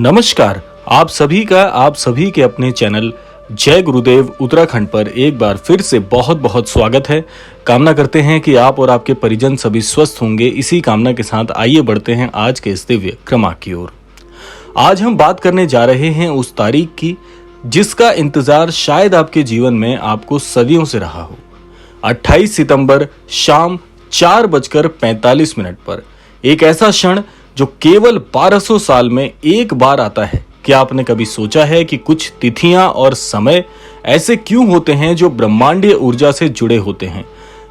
नमस्कार। आप सभी के अपने चैनल जय गुरुदेव उत्तराखंड पर एक बार फिर से बहुत बहुत स्वागत है। कामना करते हैं कि आप और आपके परिजन सभी स्वस्थ होंगे। इसी कामना के साथ आइए बढ़ते हैं आज के इस दिव्य क्रमांक की ओर। आज हम बात करने जा रहे हैं उस तारीख की जिसका इंतजार शायद आपके जीवन में आपको सदियों से रहा हो। 28 सितंबर शाम 4:45 पर एक ऐसा क्षण जो केवल 1200 साल में एक बार आता है। क्या आपने कभी सोचा है कि कुछ तिथियां और समय ऐसे क्यों होते हैं जो ब्रह्मांडीय ऊर्जा से जुड़े होते हैं?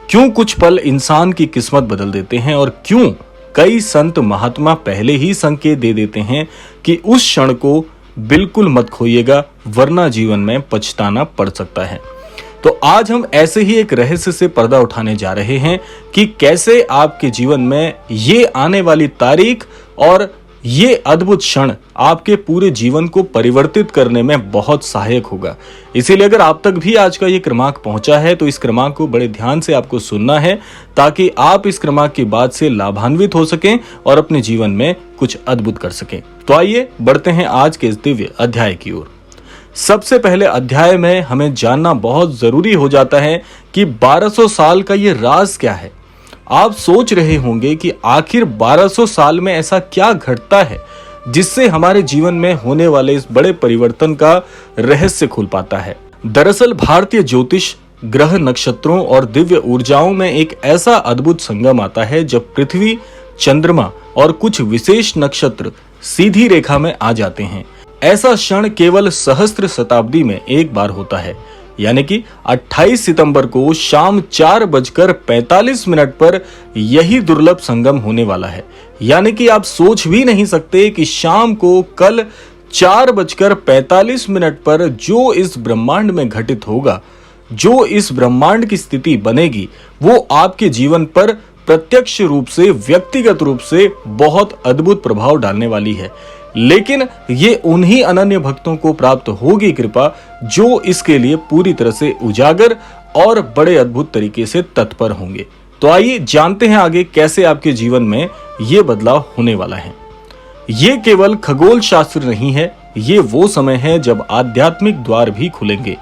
क्यों कुछ पल इंसान की किस्मत बदल देते हैं और क्यों कई संत महात्मा पहले ही संकेत दे देते हैं कि उस क्षण को बिल्कुल मत खोइएगा वरना जीवन में पछताना पड़ सकता है। तो आज हम ऐसे ही एक रहस्य से पर्दा उठाने जा रहे हैं कि कैसे आपके जीवन में ये आने वाली तारीख और ये अद्भुत क्षण आपके पूरे जीवन को परिवर्तित करने में बहुत सहायक होगा। इसीलिए अगर आप तक भी आज का ये क्रमांक पहुंचा है तो इस क्रमांक को बड़े ध्यान से आपको सुनना है ताकि आप इस क्रमांक की बात से लाभान्वित हो सकें और अपने जीवन में कुछ अद्भुत कर सकें। तो आइए बढ़ते हैं आज के इस दिव्य अध्याय की ओर। सबसे पहले अध्याय में हमें जानना बहुत जरूरी हो जाता है कि 1200 साल का ये राज क्या है। आप सोच रहे होंगे कि आखिर 1200 साल में ऐसा क्या घटता है जिससे हमारे जीवन में होने वाले इस बड़े परिवर्तन का रहस्य खुल पाता है। दरअसल भारतीय ज्योतिष ग्रह नक्षत्रों और दिव्य ऊर्जाओं में एक ऐसा अद्भुत संगम आता है जब पृथ्वी, चंद्रमा और कुछ विशेष नक्षत्र सीधी रेखा में आ जाते हैं। ऐसा क्षण केवल सहस्त्र शताब्दी में एक बार होता है, यानी कि 28 सितंबर को शाम 4:45 पर यही दुर्लभ संगम होने वाला है। यानी कि आप सोच भी नहीं सकते कि शाम को कल 4:45 पर जो इस ब्रह्मांड में घटित होगा, जो इस ब्रह्मांड की स्थिति बनेगी, वो आपके जीवन पर प्रत्यक्ष रूप से, व्यक्तिगत रूप से बहुत अद्भुत प्रभाव डालने वाली है। लेकिन ये उन्हीं अनन्य भक्तों को प्राप्त होगी कृपा जो इसके लिए पूरी तरह से उजागर और बड़े अद्भुत तरीके से तत्पर होंगे। तो आइए जानते हैं आगे कैसे आपके जीवन में ये बदलाव होने वाला है। ये केवल खगोल शास्त्र नहीं है, ये वो समय है जब आध्यात्मिक द्वार भी खुलेंगे।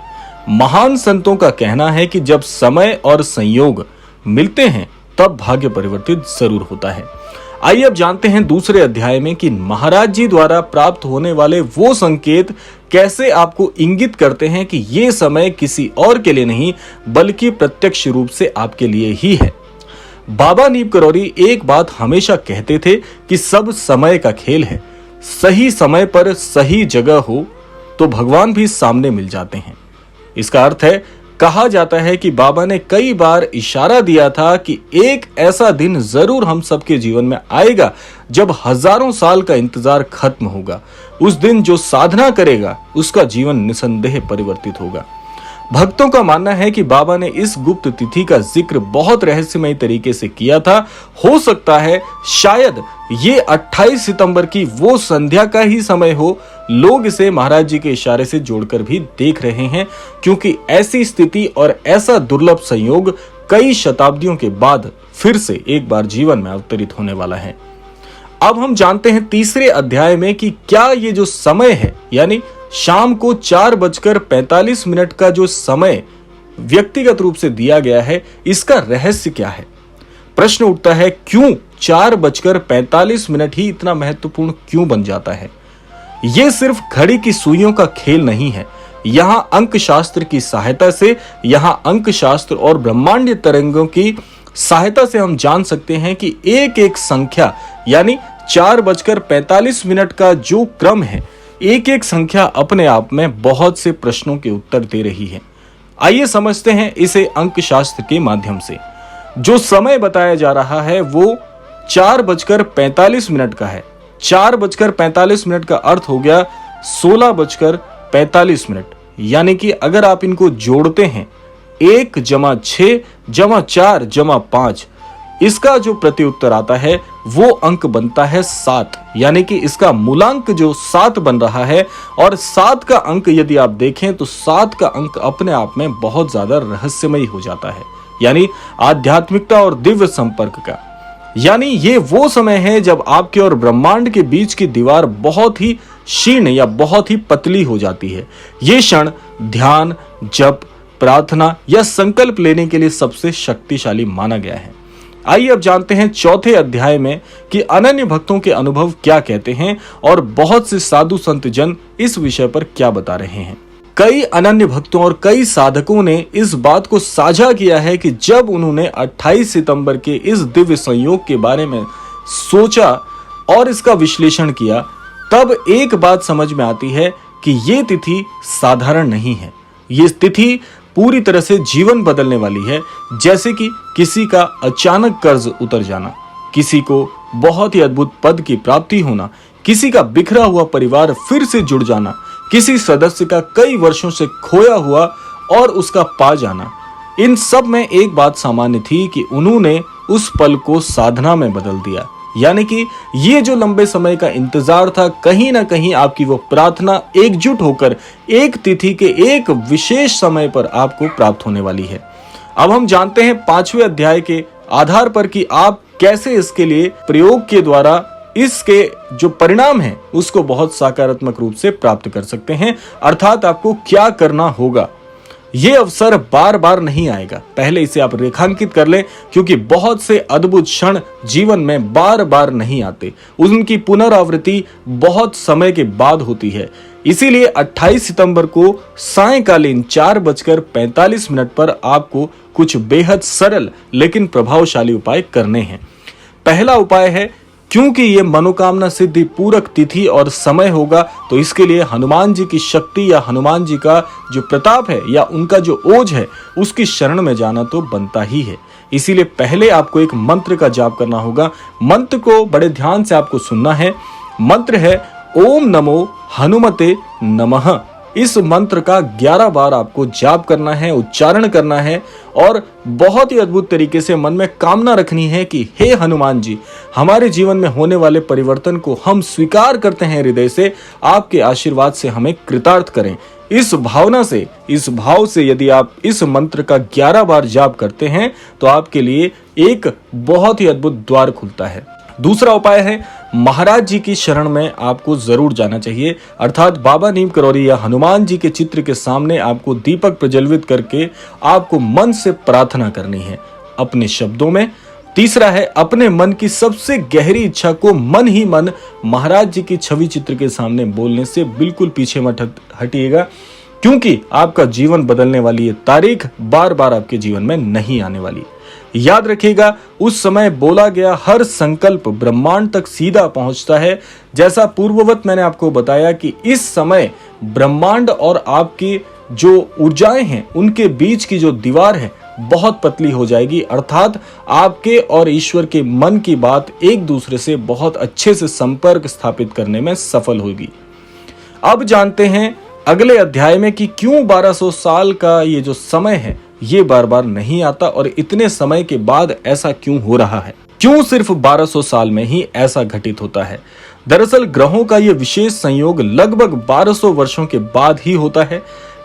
महान संतों का कहना है कि जब समय और संयोग मिलते हैं तब भाग्य परिवर्तित जरूर होता है। आइए अब जानते हैं दूसरे अध्याय में कि महाराज जी द्वारा प्राप्त होने वाले वो संकेत कैसे आपको इंगित करते हैं कि ये समय किसी और के लिए नहीं बल्कि प्रत्यक्ष रूप से आपके लिए ही है। बाबा नीम करौरी एक बात हमेशा कहते थे कि सब समय का खेल है। सही समय पर सही जगह हो तो भगवान भी सामने मिल जाते हैं। इसका अर्थ है, कहा जाता है कि बाबा ने कई बार इशारा दिया था कि एक ऐसा दिन जरूर हम सबके जीवन में आएगा जब हजारों साल का इंतजार खत्म होगा। उस दिन जो साधना करेगा उसका जीवन निसंदेह परिवर्तित होगा। भक्तों का मानना है कि बाबा ने इस गुप्त तिथि का जिक्र बहुत रहस्यमय तरीके से किया था। हो सकता है शायद ये 28 सितंबर की वो संध्या का ही समय हो। लोग इसे महाराज जी के इशारे से जोड़कर भी देख रहे हैं क्योंकि ऐसी स्थिति और ऐसा दुर्लभ संयोग कई शताब्दियों के बाद फिर से एक बार जीवन में अवतरित होने वाला है। अब हम जानते हैं तीसरे अध्याय में कि क्या ये जो समय है, यानी शाम को 4:45 का जो समय व्यक्तिगत रूप से दिया गया है, इसका रहस्य क्या है। प्रश्न उठता है, क्यों 4:45 ही इतना महत्वपूर्ण क्यों बन जाता है। ये सिर्फ घड़ी की सुइयों का खेल नहीं है। यहाँ अंक शास्त्र की सहायता से, यहाँ अंक शास्त्र और ब्रह्मांडीय तरंगों की सहायता से हम जान सकते हैं कि एक एक संख्या, यानी 4:45 का जो क्रम है, एक एक संख्या अपने आप में बहुत से प्रश्नों के उत्तर दे रही है। आइए समझते हैं इसे अंक शास्त्र के माध्यम से। जो समय बताया जा रहा है वो 4:45 का है। 4:45 का अर्थ हो गया 16:45, यानी कि अगर आप इनको जोड़ते हैं 1 + 6 + 4 + 5, इसका जो प्रति उत्तर आता है वो अंक बनता है 7, यानी कि इसका मूलांक जो 7 बन रहा है। और 7 का अंक यदि आप देखें तो 7 का अंक अपने आप में बहुत ज्यादा रहस्यमयी हो जाता है, यानी आध्यात्मिकता और दिव्य संपर्क का। यानी ये वो समय है जब आपके और ब्रह्मांड के बीच की दीवार बहुत ही क्षीण या बहुत ही पतली हो जाती है। ये क्षण ध्यान, जप, प्रार्थना या संकल्प लेने के लिए सबसे शक्तिशाली माना गया है। आइए अब जानते हैं चौथे अध्याय में कि अनन्य भक्तों के अनुभव क्या कहते हैं और बहुत से साधु संत जन इस विषय पर क्या बता रहे हैं। कई अनन्य भक्तों और कई साधकों ने इस बात को साझा किया है कि जब उन्होंने 28 सितंबर के इस दिव्य संयोग के बारे में सोचा और इसका विश्लेषण किया, तब एक बात समझ में आती है कि ये तिथि साधारण नहीं है। ये तिथि पूरी तरह से जीवन बदलने वाली है। जैसे कि किसी का अचानक कर्ज उतर जाना, किसी को बहुत ही अद्भुत पद की प्राप्ति होना, किसी का बिखरा हुआ परिवार फिर से जुड़ जाना, किसी सदस्य का कई वर्षों से खोया हुआ और उसका पा जाना। इन सब में एक बात सामान्य थी कि उन्होंने उस पल को साधना में बदल दिया। यानी कि ये जो लंबे समय का इंतजार था, कहीं ना कहीं आपकी वो प्रार्थना एकजुट होकर एक तिथि के एक विशेष समय पर आपको प्राप्त होने वाली है। अब हम जानते हैं 5वें अध्याय के आधार पर कि आप कैसे इसके लिए प्रयोग के द्वारा इसके जो परिणाम है उसको बहुत सकारात्मक रूप से प्राप्त कर सकते हैं। अर्थात आपको क्या करना होगा। ये अवसर बार बार नहीं आएगा, पहले इसे आप रेखांकित कर लें, क्योंकि बहुत से अद्भुत क्षण जीवन में बार बार नहीं आते। उनकी पुनरावृत्ति बहुत समय के बाद होती है। इसीलिए 28 सितंबर को सायंकालीन 4:45 पर आपको कुछ बेहद सरल लेकिन प्रभावशाली उपाय करने हैं। पहला उपाय है, क्योंकि ये मनोकामना सिद्धि पूरक तिथि और समय होगा, तो इसके लिए हनुमान जी की शक्ति या हनुमान जी का जो प्रताप है या उनका जो ओज है उसकी शरण में जाना तो बनता ही है। इसीलिए पहले आपको एक मंत्र का जाप करना होगा। मंत्र को बड़े ध्यान से आपको सुनना है। मंत्र है ओम नमो हनुमते नमः। इस मंत्र का 11 बार आपको जाप करना है, उच्चारण करना है और बहुत ही अद्भुत तरीके से मन में कामना रखनी है कि हे हनुमान जी, हमारे जीवन में होने वाले परिवर्तन को हम स्वीकार करते हैं हृदय से, आपके आशीर्वाद से हमें कृतार्थ करें। इस भावना से, इस भाव से यदि आप इस मंत्र का 11 बार जाप करते हैं तो आपके लिए एक बहुत ही अद्भुत द्वार खुलता है। दूसरा उपाय है, महाराज जी की शरण में आपको जरूर जाना चाहिए। अर्थात बाबा नीम करौरी या हनुमान जी के चित्र के सामने आपको दीपक प्रज्वलित करके आपको मन से प्रार्थना करनी है अपने शब्दों में। तीसरा है, अपने मन की सबसे गहरी इच्छा को मन ही मन महाराज जी की छवि चित्र के सामने बोलने से बिल्कुल पीछे मत हटिएगा, क्योंकि आपका जीवन बदलने वाली ये तारीख बार बार आपके जीवन में नहीं आने वाली। याद रखिएगा, उस समय बोला गया हर संकल्प ब्रह्मांड तक सीधा पहुंचता है। जैसा पूर्ववत मैंने आपको बताया कि इस समय ब्रह्मांड और आपकी जो ऊर्जाएं हैं उनके बीच की जो दीवार है बहुत पतली हो जाएगी। अर्थात आपके और ईश्वर के मन की बात एक दूसरे से बहुत अच्छे से संपर्क स्थापित करने में सफल होगी। अब जानते हैं अगले अध्याय में कि क्यों 1200 साल का ये जो समय है ये बार बार नहीं आता और इतने समय के बाद ऐसा क्यों हो रहा है। क्यों सिर्फ 1200 साल में ही ऐसा घटित होता है। दरअसल ग्रहों का ये विशेष संयोग लगभग 1200 वर्षों के बाद ही होता है।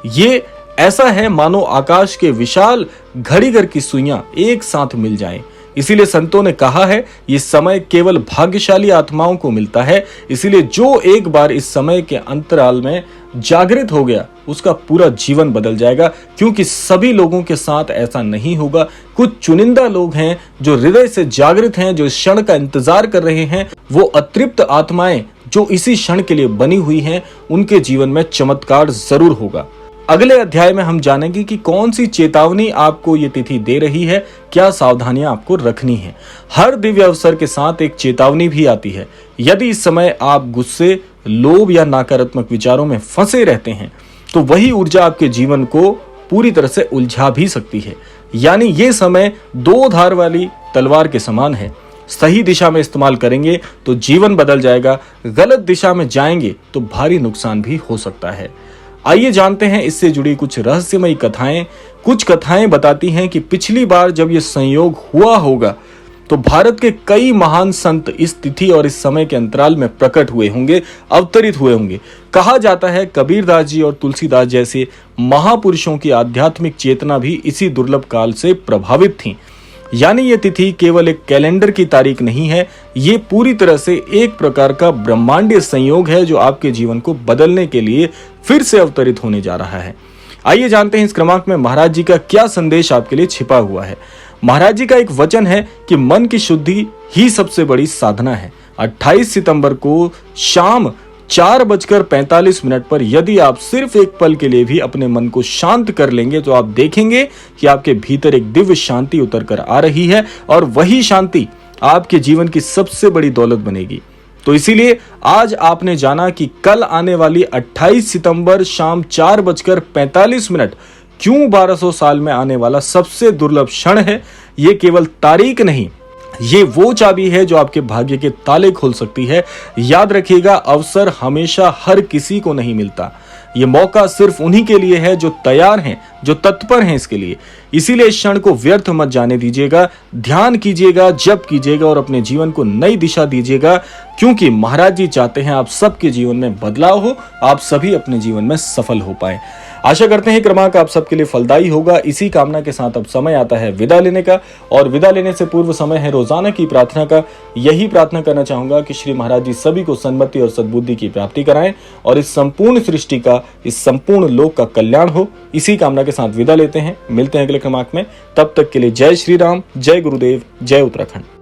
ये ऐसा है मानो आकाश के विशाल घड़ी घर की सुइयां एक साथ मिल जाएं। इसीलिए संतों ने कहा है ये समय केवल भाग्यशाली आत्माओं को मिलता है। इसीलिए जो एक बार इस समय के अंतराल में जागृत हो गया उसका पूरा जीवन बदल जाएगा, क्योंकि सभी लोगों के साथ ऐसा नहीं होगा। कुछ चुनिंदा लोग हैं जो हृदय से जागृत हैं, जो इस क्षण का इंतजार कर रहे हैं। वो अतृप्त आत्माएं जो इसी क्षण के लिए बनी हुई हैं, उनके जीवन में चमत्कार जरूर होगा। अगले अध्याय में हम जानेंगे कि कौन सी चेतावनी आपको ये तिथि दे रही है, क्या सावधानियां आपको रखनी है। हर दिव्य अवसर के साथ एक चेतावनी भी आती है। यदि इस समय आप गुस्से, लोभ या नकारात्मक विचारों में फंसे रहते हैं तो वही ऊर्जा आपके जीवन को पूरी तरह से उलझा भी सकती है। यानी ये समय दो धार वाली तलवार के समान है। सही दिशा में इस्तेमाल करेंगे तो जीवन बदल जाएगा, गलत दिशा में जाएंगे तो भारी नुकसान भी हो सकता है। आइए जानते हैं इससे जुड़ी कुछ रहस्यमयी कथाएं। कुछ कथाएं बताती हैं कि पिछली बार जब यह संयोग हुआ होगा तो भारत के कई महान संत इस तिथि और इस समय के अंतराल में प्रकट हुए होंगे, अवतरित हुए होंगे। कहा जाता है कबीरदास जी और तुलसीदास जैसे महापुरुषों की आध्यात्मिक चेतना भी इसी दुर्लभ काल से प्रभावित थी। यानी ये तिथि केवल एक कैलेंडर की तारीख नहीं है, ये पूरी तरह से एक प्रकार का ब्रह्मांडीय संयोग है जो आपके जीवन को बदलने के लिए फिर से अवतरित होने जा रहा है। आइए जानते हैं इस क्रमांक में महाराज जी का क्या संदेश आपके लिए छिपा हुआ है। महाराज जी का एक वचन है कि मन की शुद्धि ही सबसे बड़ी साधना है। 28 सितंबर को शाम 4:45 पर यदि आप सिर्फ एक पल के लिए भी अपने मन को शांत कर लेंगे तो आप देखेंगे कि आपके भीतर एक दिव्य शांति उतर कर आ रही है और वही शांति आपके जीवन की सबसे बड़ी दौलत बनेगी। तो इसीलिए आज आपने जाना कि कल आने वाली 28 सितंबर शाम 4:45 क्यों 1200 साल में आने वाला सबसे दुर्लभ क्षण है। ये केवल तारीख नहीं, ये वो चाबी है जो आपके भाग्य के ताले खोल सकती है। याद रखिएगा, अवसर हमेशा हर किसी को नहीं मिलता। ये मौका सिर्फ उन्हीं के लिए है जो तैयार हैं, जो तत्पर हैं इसके लिए। इसीलिए इस क्षण को व्यर्थ मत जाने दीजिएगा, ध्यान कीजिएगा, जप कीजिएगा और अपने जीवन को नई दिशा दीजिएगा, क्योंकि महाराज जी चाहते हैं आप सबके जीवन में बदलाव हो, आप सभी अपने जीवन में सफल हो पाए। आशा करते हैं क्रमांक आप सबके लिए फलदायी होगा। इसी कामना के साथ अब समय आता है विदा लेने का, और विदा लेने से पूर्व समय है रोजाना की प्रार्थना का। यही प्रार्थना करना चाहूंगा कि श्री महाराज जी सभी को सन्मति और सद्बुद्धि की प्राप्ति कराएं और इस संपूर्ण सृष्टि का, इस संपूर्ण लोक का कल्याण हो। इसी कामना के साथ विदा लेते हैं, मिलते हैं अगले क्रमांक में। तब तक के लिए जय श्री राम, जय गुरुदेव, जय उत्तराखंड।